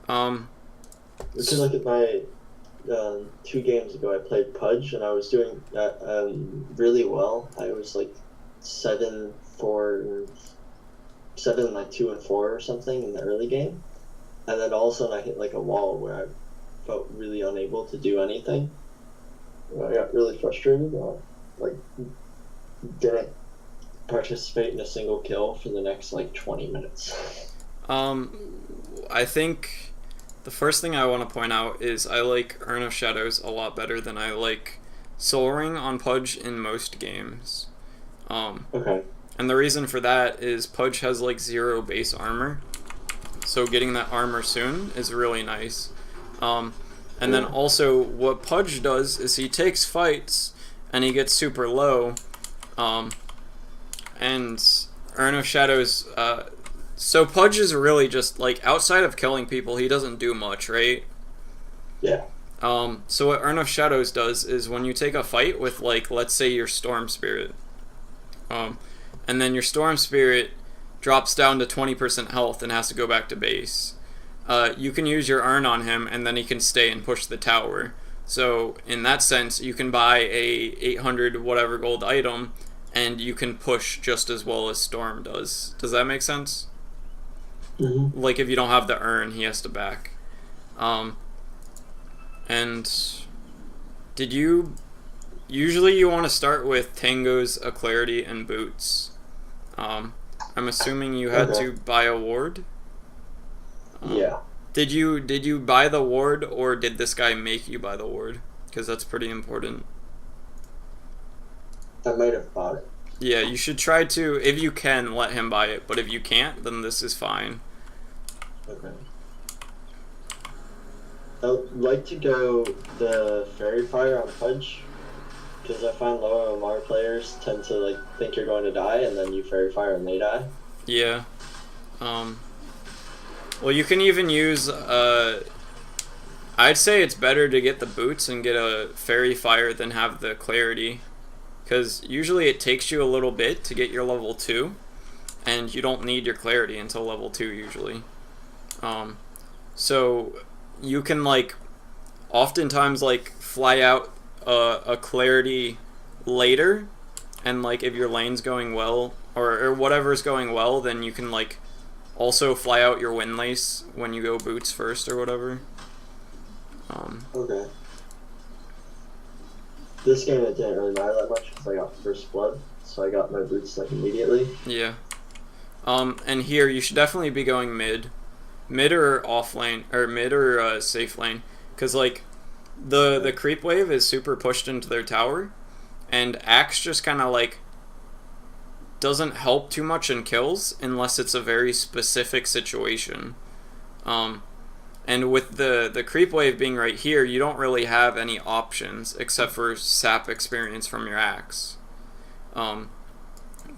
Which is like my 2 games ago, I played Pudge and I was doing really well. I was like 7-4, 7 like 2-4 or something in the early game, and then all of a sudden I hit like a wall where I felt really unable to do anything. I got really frustrated. Like didn't participate in a single kill for the next like 20 minutes. I think the first thing I want to point out is I like Urn of Shadows a lot better than I like Soul Ring on Pudge in most games. Okay. And the reason for that is Pudge has like 0 base armor, so getting that armor soon is really nice. And then also what Pudge does is he takes fights and he gets super low, and Urn of Shadows. So Pudge is really just like outside of killing people, he doesn't do much, right? Yeah. So what Urn of Shadows does is when you take a fight with, like, let's say your Storm Spirit, and then your Storm Spirit drops down to 20% health and has to go back to base, you can use your Urn on him and then he can stay and push the tower. So in that sense, you can buy a 800 whatever gold item and you can push just as well as Storm does. Does that make sense? Mm-hmm. Like if you don't have the Urn, he has to back. And did you usually you want to start with Tangos, Clarity, and Boots? I'm assuming you had to buy a ward. Yeah. Did you buy the ward or did this guy make you buy the ward? Because that's pretty important. I might have bought it. Yeah, you should try to, if you can, let him buy it. But if you can't, then this is fine. Okay. I'd like to go the Fairy Fire on Pudge, because I find lower MR players tend to like think you're going to die, and then you Fairy Fire and they die. Yeah. Well, you can even use. I'd say it's better to get the boots and get a Fairy Fire than have the Clarity, because usually it takes you a little bit to get your level 2, and you don't need your Clarity until level 2 usually. So you can like oftentimes like fly out a Clarity later, and like if your lane's going well or whatever's going well, then you can like also fly out your Windlace when you go boots first or whatever. Okay. This game it didn't really matter that much because I got first blood, so I got my boots like immediately. Yeah. And here you should definitely be going mid or off lane or mid or safe lane, because like the creep wave is super pushed into their tower, and Axe just kind of like doesn't help too much in kills unless it's a very specific situation. And with the creep wave being right here, you don't really have any options except for sap experience from your Axe. But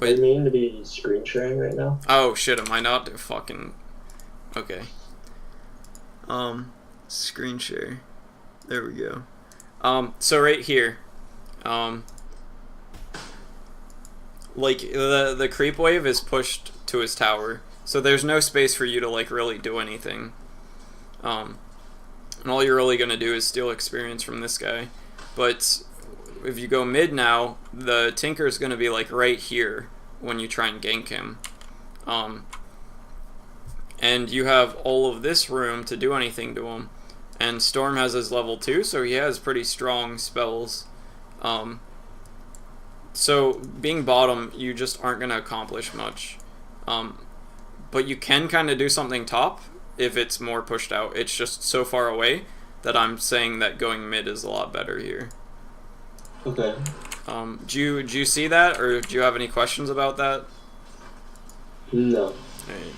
I mean to be screen sharing right now. Oh shit, am I not fucking okay. Screen share. There we go. So right here, like the creep wave is pushed to his tower, so there's no space for you to like really do anything. And all you're really gonna do is steal experience from this guy. But if you go mid now, the Tinker is gonna be like right here when you try and gank him. And you have all of this room to do anything to him. And Storm has his level 2, so he has pretty strong spells. So being bottom, you just aren't going to accomplish much. But you can kind of do something top if it's more pushed out. It's just so far away that I'm saying that going mid is a lot better here. Okay. Do you see that, or do you have any questions about that? No. Right.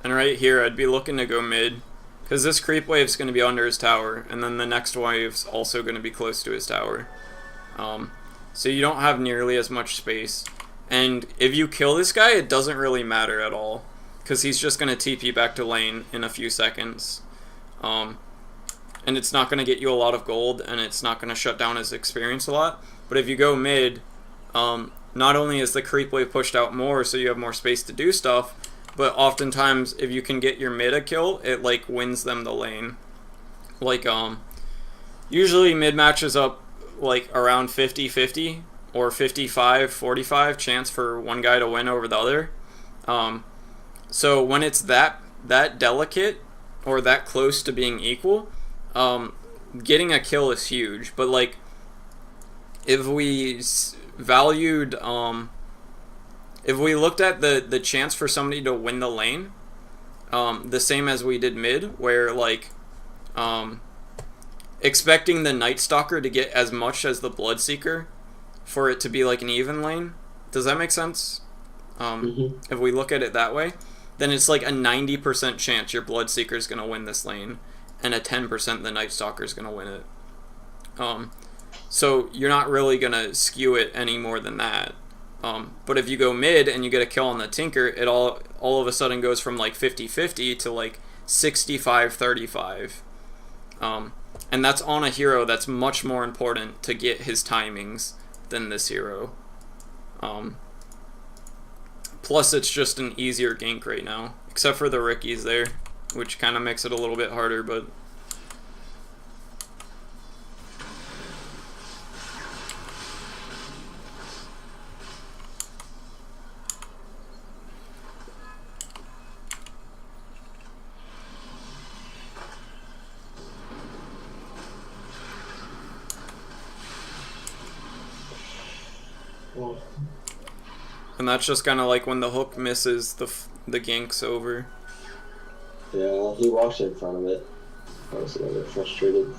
And right here, I'd be looking to go mid, because this creep wave's going to be under his tower, and then the next wave's also going to be close to his tower. so you don't have nearly as much space. And if you kill this guy, it doesn't really matter at all, because he's just going to TP back to lane in a few seconds. And it's not going to get you a lot of gold, and it's not going to shut down his experience a lot. But if you go mid, not only is the creep wave pushed out more, so you have more space to do stuff, but oftentimes if you can get your mid a kill, it like wins them the lane. Like usually mid matches up like around 50-50 or 55-45 chance for one guy to win over the other. So when it's that delicate or that close to being equal, getting a kill is huge. But like if we valued if we looked at the chance for somebody to win the lane the same as we did mid, where like expecting the Night Stalker to get as much as the Bloodseeker for it to be like an even lane, does that make sense? If we look at it that way, then it's like a 90% chance your Bloodseeker is going to win this lane, and a 10% the Night Stalker is going to win it. So you're not really going to skew it any more than that. But if you go mid and you get a kill on the Tinker, it all of a sudden goes from like 50-50 to like 65-35. And that's on a hero that's much more important to get his timings than this hero. Plus, it's just an easier gank right now, except for the Rickies there, which kind of makes it a little bit harder, but... And that's just kind of like when the hook misses, the gank's over. Yeah, he walked in front of it. I was a little bit frustrated.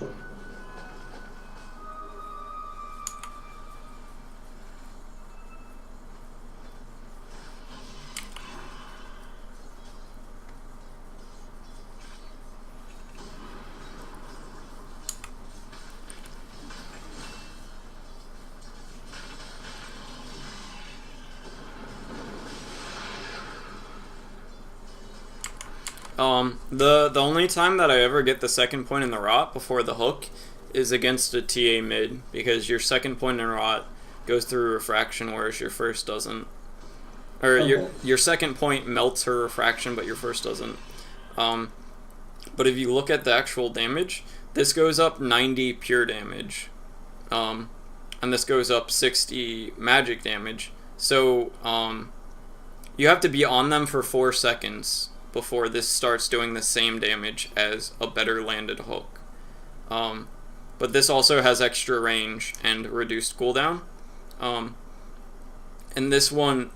The only time that I ever get the second point in the rot before the hook is against a TA mid, because your second point in rot goes through refraction, whereas your first doesn't. Or your second point melts her refraction, but your first doesn't. But if you look at the actual damage, this goes up 90 pure damage, and this goes up 60 magic damage. So you have to be on them for 4 seconds before this starts doing the same damage as a better landed hook. But this also has extra range and reduced cooldown. And this one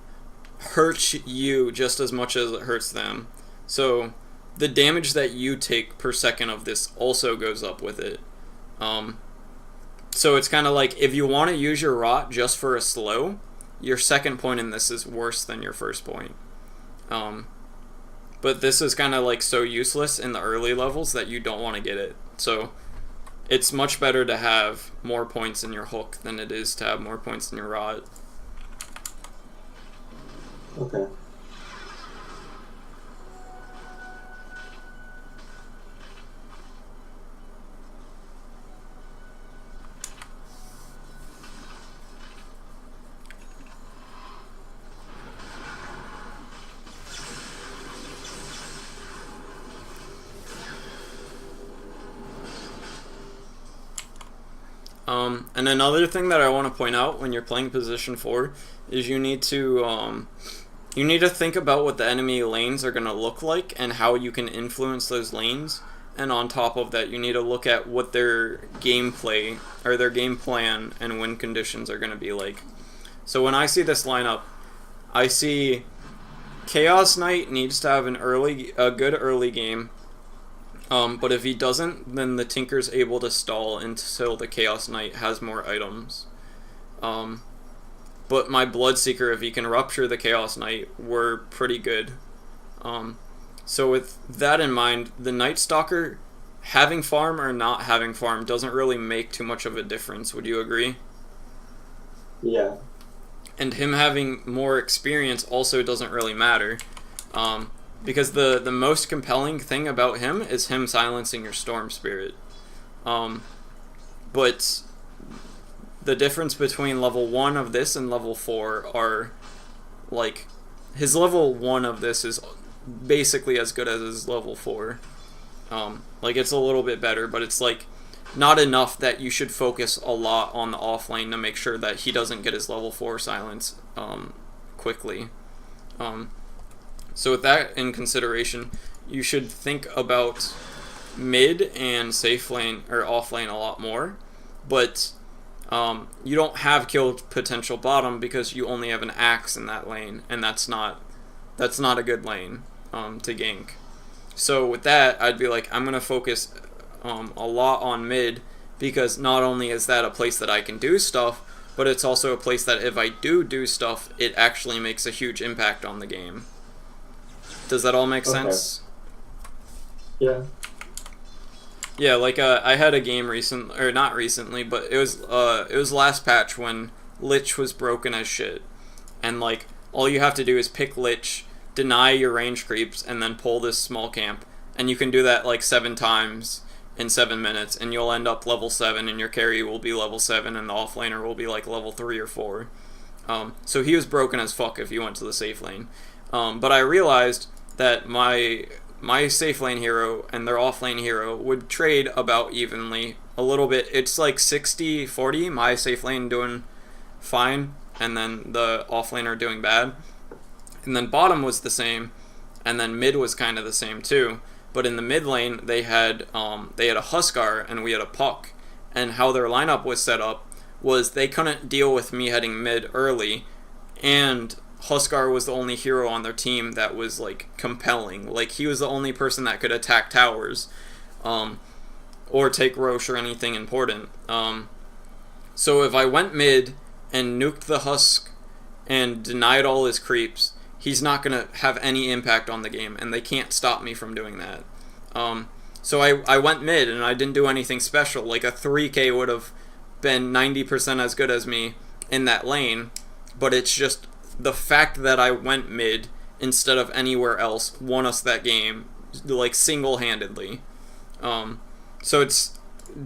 hurts you just as much as it hurts them. So the damage that you take per second of this also goes up with it. So it's kind of like, if you want to use your rot just for a slow, your second point in this is worse than your first point. But this is kind of like so useless in the early levels that you don't want to get it. So it's much better to have more points in your hook than it is to have more points in your rod. Okay. And another thing that I want to point out when you're playing position 4 is you need to think about what the enemy lanes are going to look like and how you can influence those lanes. And on top of that, you need to look at what their gameplay or their game plan and win conditions are going to be like. So when I see this lineup, I see Chaos Knight needs to have a good early game. But if he doesn't, then the Tinker's able to stall until the Chaos Knight has more items. But my Bloodseeker, if he can rupture the Chaos Knight, we're pretty good. So with that in mind, the Night Stalker, having farm or not having farm, doesn't really make too much of a difference. Would you agree? Yeah. And him having more experience also doesn't really matter. Because the most compelling thing about him is him silencing your Storm Spirit. But the difference between level 1 of this and level 4 are, like, his level 1 of this is basically as good as his level 4. Like, it's a little bit better, but it's, like, not enough that you should focus a lot on the off lane to make sure that he doesn't get his level 4 silence quickly. So with that in consideration, you should think about mid and safe lane or off lane a lot more, but you don't have kill potential bottom because you only have an axe in that lane, and that's not a good lane to gank. So with that, I'd be like, I'm gonna focus a lot on mid, because not only is that a place that I can do stuff, but it's also a place that if I do stuff, it actually makes a huge impact on the game. Does that all make sense? Yeah. Yeah, like I had a game not recently, but it was last patch when Lich was broken as shit, and like all you have to do is pick Lich, deny your range creeps, and then pull this small camp, and you can do that like 7 times in 7 minutes, and you'll end up level 7, and your carry will be level 7, and the offlaner will be like level 3 or 4. So he was broken as fuck if you went to the safe lane. But I realized that my safe lane hero and their off lane hero would trade about evenly a little bit. It's like 60-40, my safe lane doing fine, and then the off laner doing bad. And then bottom was the same, and then mid was kind of the same too. But in the mid lane, they had a Huskar and we had a Puck. And how their lineup was set up was they couldn't deal with me heading mid early, and Huskar was the only hero on their team that was like compelling. Like he was the only person that could attack towers, or take Roche or anything important. So if I went mid and nuked the Husk and denied all his creeps, he's not going to have any impact on the game, and they can't stop me from doing that. So I went mid, and I didn't do anything special. Like a 3k would have been 90% as good as me in that lane, but it's just the fact that I went mid instead of anywhere else won us that game, like single-handedly. So it's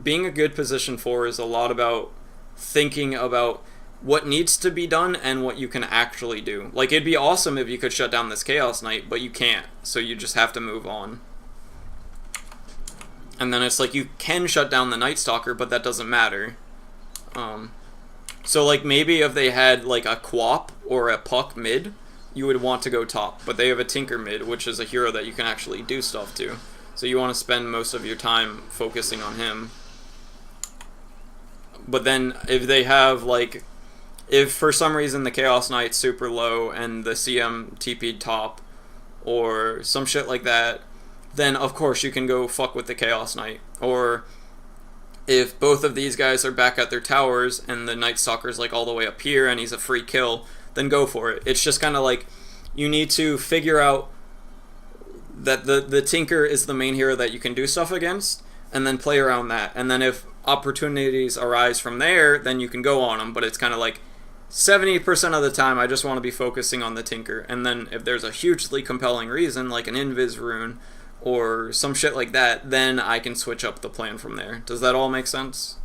being a good position 4 is a lot about thinking about what needs to be done and what you can actually do. Like, it'd be awesome if you could shut down this Chaos Knight, but you can't, so you just have to move on. And then it's like, you can shut down the Night Stalker, but that doesn't matter. So, like, maybe if they had, like, a Quap or a Puck mid, you would want to go top. But they have a Tinker mid, which is a hero that you can actually do stuff to. So you want to spend most of your time focusing on him. But then, if they have, like, if for some reason the Chaos Knight's super low and the CM TP'd top, or some shit like that, then of course you can go fuck with the Chaos Knight. Or if both of these guys are back at their towers and the Night Stalker's like all the way up here and he's a free kill, then go for it. It's just kind of like, you need to figure out that the Tinker is the main hero that you can do stuff against, and then play around that. And then if opportunities arise from there, then you can go on them. But it's kind of like 70% of the time I just want to be focusing on the Tinker. And then if there's a hugely compelling reason, like an Invis rune or some shit like that, then I can switch up the plan from there. Does that all make sense?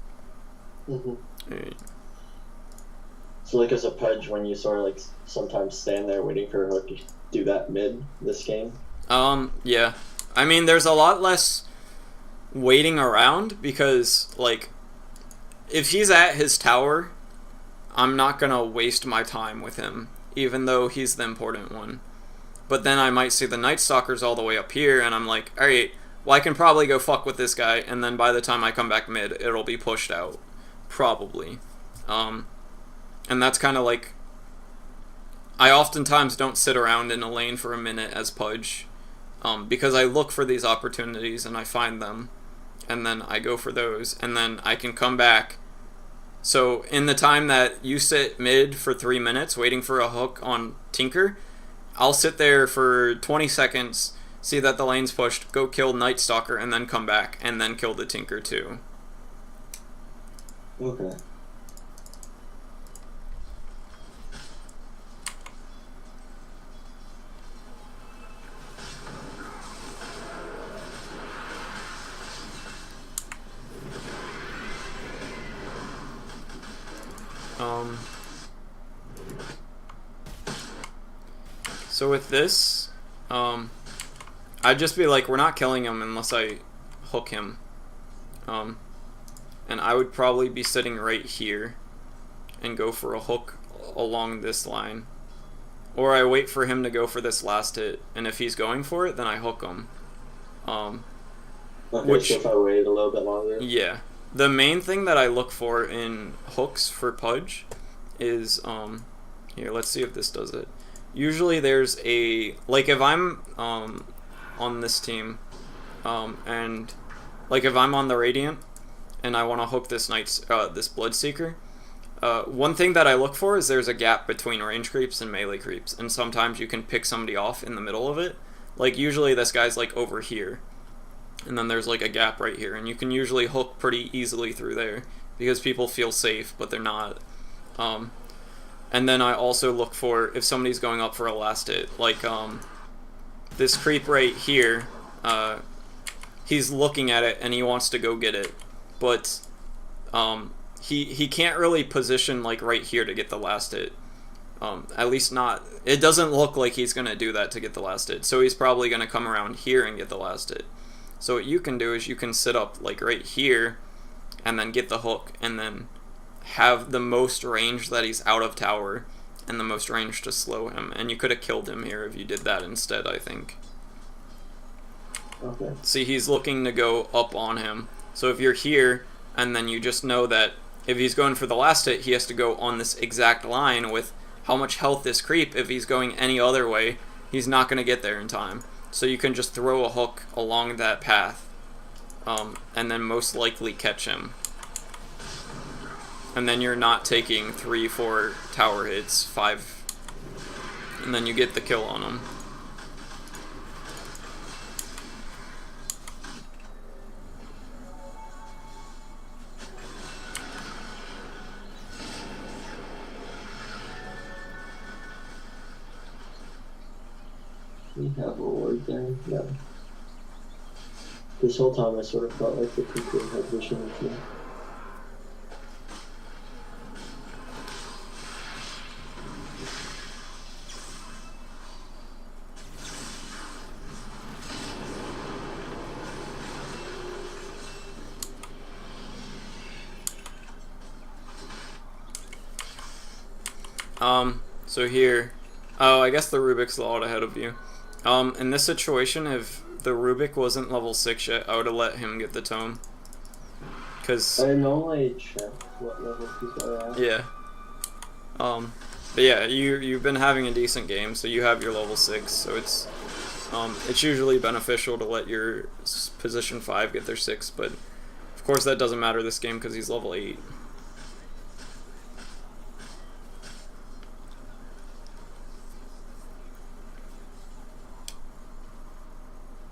Mm-hmm. Right. So like as a Pudge, when you sort of like sometimes stand there waiting for a hook, you do that mid this game? Yeah. I mean, there's a lot less waiting around because, like, if he's at his tower, I'm not gonna waste my time with him, even though he's the important one. But then I might see the Night Stalkers all the way up here, and I'm like, alright, well, I can probably go fuck with this guy, and then by the time I come back mid, it'll be pushed out. Probably. And that's kind of like, I oftentimes don't sit around in a lane for a minute as Pudge, because I look for these opportunities and I find them, and then I go for those, and then I can come back. So in the time that you sit mid for 3 minutes waiting for a hook on Tinker, I'll sit there for 20 seconds, see that the lane's pushed, go kill Night Stalker, and then come back, and then kill the Tinker too. Okay. So with this, I'd just be like, we're not killing him unless I hook him. And I would probably be sitting right here and go for a hook along this line. Or I wait for him to go for this last hit, and if he's going for it, then I hook him. Okay, so if I wait a little bit longer? Yeah. The main thing that I look for in hooks for Pudge is, here, let's see if this does it. Usually there's a, like if I'm on this team, and like if I'm on the Radiant, and I want to hook this this Bloodseeker, one thing that I look for is there's a gap between range creeps and melee creeps, and sometimes you can pick somebody off in the middle of it. Like usually this guy's like over here, and then there's like a gap right here, and you can usually hook pretty easily through there because people feel safe, but they're not. And then I also look for if somebody's going up for a last hit, like this creep right here, he's looking at it and he wants to go get it, but he can't really position like right here to get the last hit. At least not, it doesn't look like he's gonna do that to get the last hit, so he's probably gonna come around here and get the last hit. So what you can do is you can sit up like right here and then get the hook and then have the most range that he's out of tower and the most range to slow him, and you could have killed him here if you did that instead, I think. Okay. See, he's looking to go up on him, so if you're here and then you just know that if he's going for the last hit, he has to go on this exact line with how much health this creep. If he's going any other way, he's not going to get there in time. So you can just throw a hook along that path, and then most likely catch him. And then you're not taking 3, 4 tower hits, 5, and then you get the kill on him. We have a ward there, yeah. This whole time I sort of felt like the people had vision with me. So here, oh, I guess the Rubik's a lot ahead of you. In this situation, if the Rubik wasn't level 6 yet, I would have let him get the tome. Cause I normally check what level people are at. yeah. But yeah, you've been having a decent game, so you have your level 6. So it's usually beneficial to let your position 5 get their 6, but of course that doesn't matter this game because he's level 8.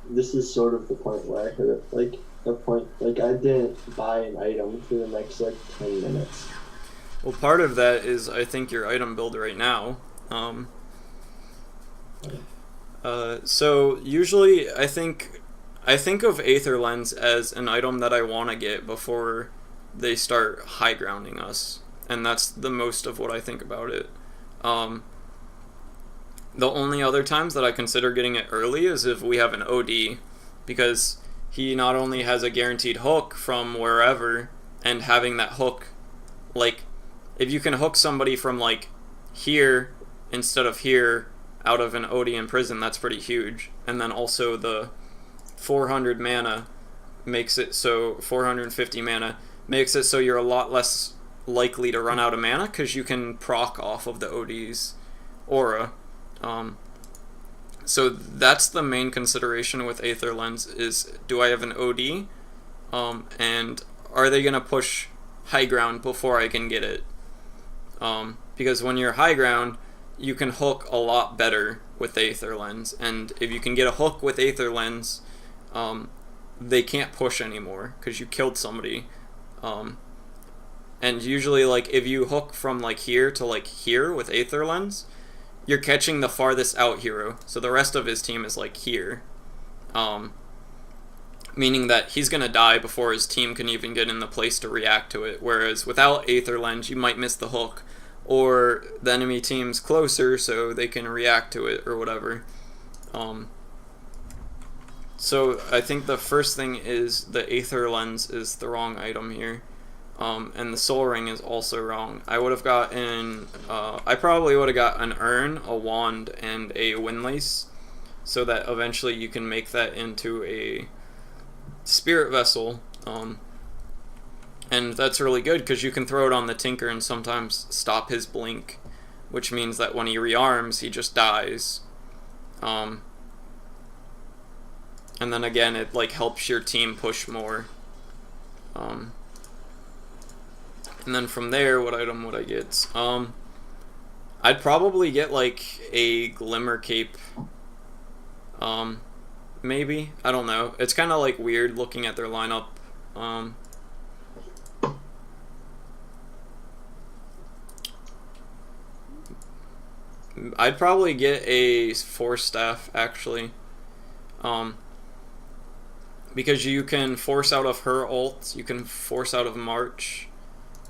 This is sort of the point where I hit it, like, I didn't buy an item for the next, like, 10 minutes. Well, part of that is, I think, your item build right now. So, usually, I think of Aether Lens as an item that I want to get before they start high grounding us. And that's the most of what I think about it. The only other times that I consider getting it early is if we have an OD, because he not only has a guaranteed hook from wherever, and having that hook, like, if you can hook somebody from, like, here instead of here out of an OD in prison, that's pretty huge. And then also the 400 mana makes it so, 450 mana, makes it so you're a lot less likely to run out of mana, because you can proc off of the OD's aura. So that's the main consideration with Aether Lens is, do I have an OD? And are they going to push high ground before I can get it? Because when you're high ground, you can hook a lot better with Aether Lens. And if you can get a hook with Aether Lens, they can't push anymore because you killed somebody. And usually, like, if you hook from, like, here to, like, here with Aether Lens, you're catching the farthest out hero, so the rest of his team is like here. meaning that he's going to die before his team can even get in the place to react to it. Whereas without Aether Lens, you might miss the hook, or the enemy team's closer so they can react to it or whatever. So I think the first thing is the Aether Lens is the wrong item here. And the Soul Ring is also wrong. I would have gotten, I probably would have got an urn, a wand, and a windlace, so that eventually you can make that into a spirit vessel. And that's really good because you can throw it on the Tinker and sometimes stop his blink, which means that when he rearms, he just dies. And then again, it like helps your team push more. And then from there, what item would I get? I'd probably get like a Glimmer Cape. Maybe, I don't know. It's kind of like weird looking at their lineup. I'd probably get a Force Staff actually. Because you can force out of her ult, you can force out of March.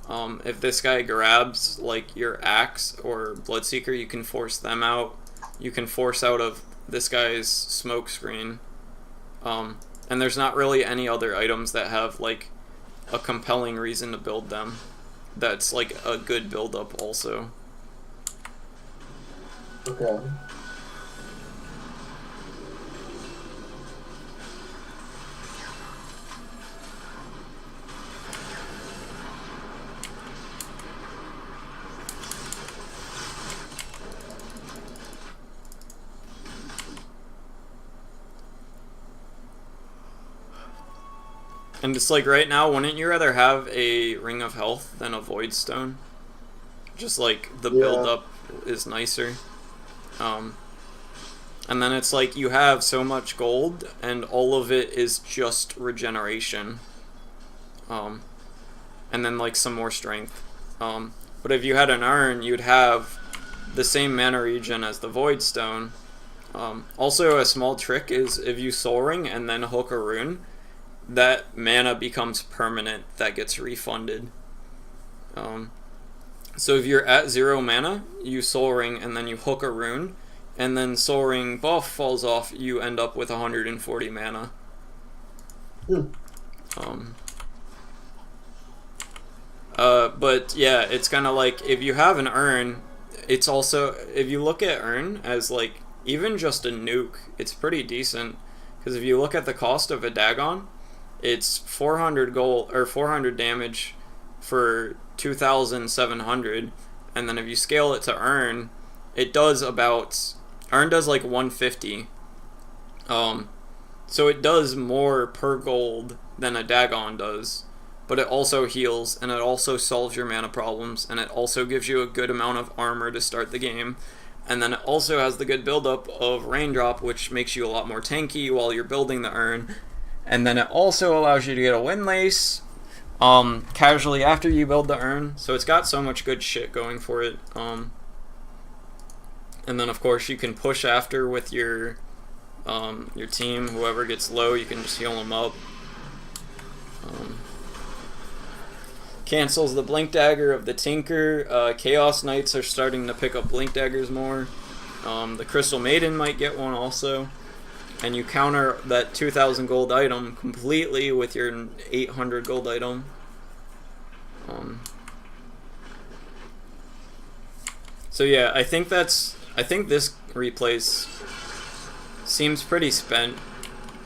If this guy grabs like your Axe or Bloodseeker, you can force them out. You can force out of this guy's smoke screen. And there's not really any other items that have like a compelling reason to build them. That's like a good build up also. Okay. And it's like right now, wouldn't you rather have a Ring of Health than a Void Stone? Just like the build up is nicer. And then it's like you have so much gold and all of it is just regeneration. And then like some more strength. But if you had an urn, you'd have the same mana regen as the Void Stone. Also, a small trick is if you Soul Ring and then hook a rune, that mana becomes permanent, that gets refunded. So if you're at 0 mana, you Soul Ring and then you hook a rune, and then Soul Ring buff falls off, you end up with 140 mana. But yeah, it's kind of like if you have an urn, it's also, if you look at urn as like even just a nuke, it's pretty decent, because if you look at the cost of a Dagon, it's 400 gold or 400 damage for 2,700, and then if you scale it to urn, it does about, urn does like 150. So it does more per gold than a Dagon does, but it also heals, and it also solves your mana problems, and it also gives you a good amount of armor to start the game, and then it also has the good buildup of Raindrop, which makes you a lot more tanky while you're building the urn. And then it also allows you to get a Windlace casually after you build the urn. So it's got so much good shit going for it. And then of course you can push after with your team. Whoever gets low, you can just heal them up. Cancels the Blink Dagger of the Tinker. Chaos Knights are starting to pick up Blink Daggers more. The Crystal Maiden might get one also. And you counter that 2,000 gold item completely with your 800 gold item. So yeah, I think this replace seems pretty spent,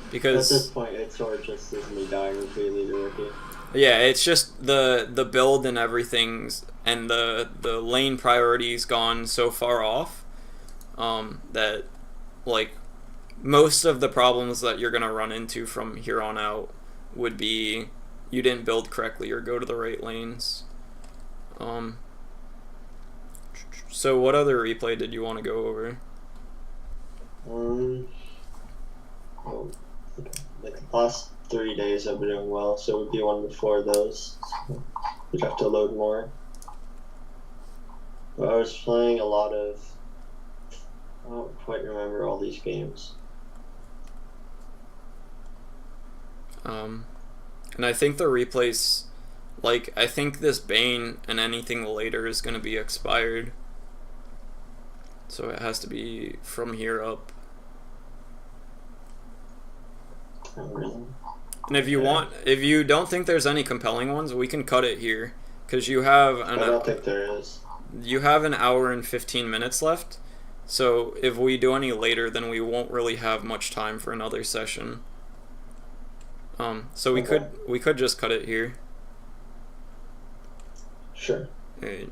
because at this point it's sort of just as me dying repeatedly to rookie. Yeah, it's just the build and everything's, and the lane priority's gone so far off that like most of the problems that you're gonna run into from here on out would be you didn't build correctly or go to the right lanes. So what other replay did you want to go over? Like the last 3 days I've been doing well, so it would be one before those. So we'd have to load more. But I was playing a lot of, I don't quite remember all these games. And I think the replays, like, I think this Bane and anything later is going to be expired. So it has to be from here up. Oh, really? And if you want, if you don't think there's any compelling ones, we can cut it here. Because you have I don't think there is. You have an hour and 15 minutes left. So if we do any later, then we won't really have much time for another session. So we could just cut it here. Sure. Alright.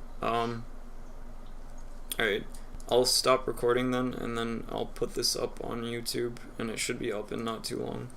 Alright. I'll stop recording then, and then I'll put this up on YouTube, and it should be up in not too long.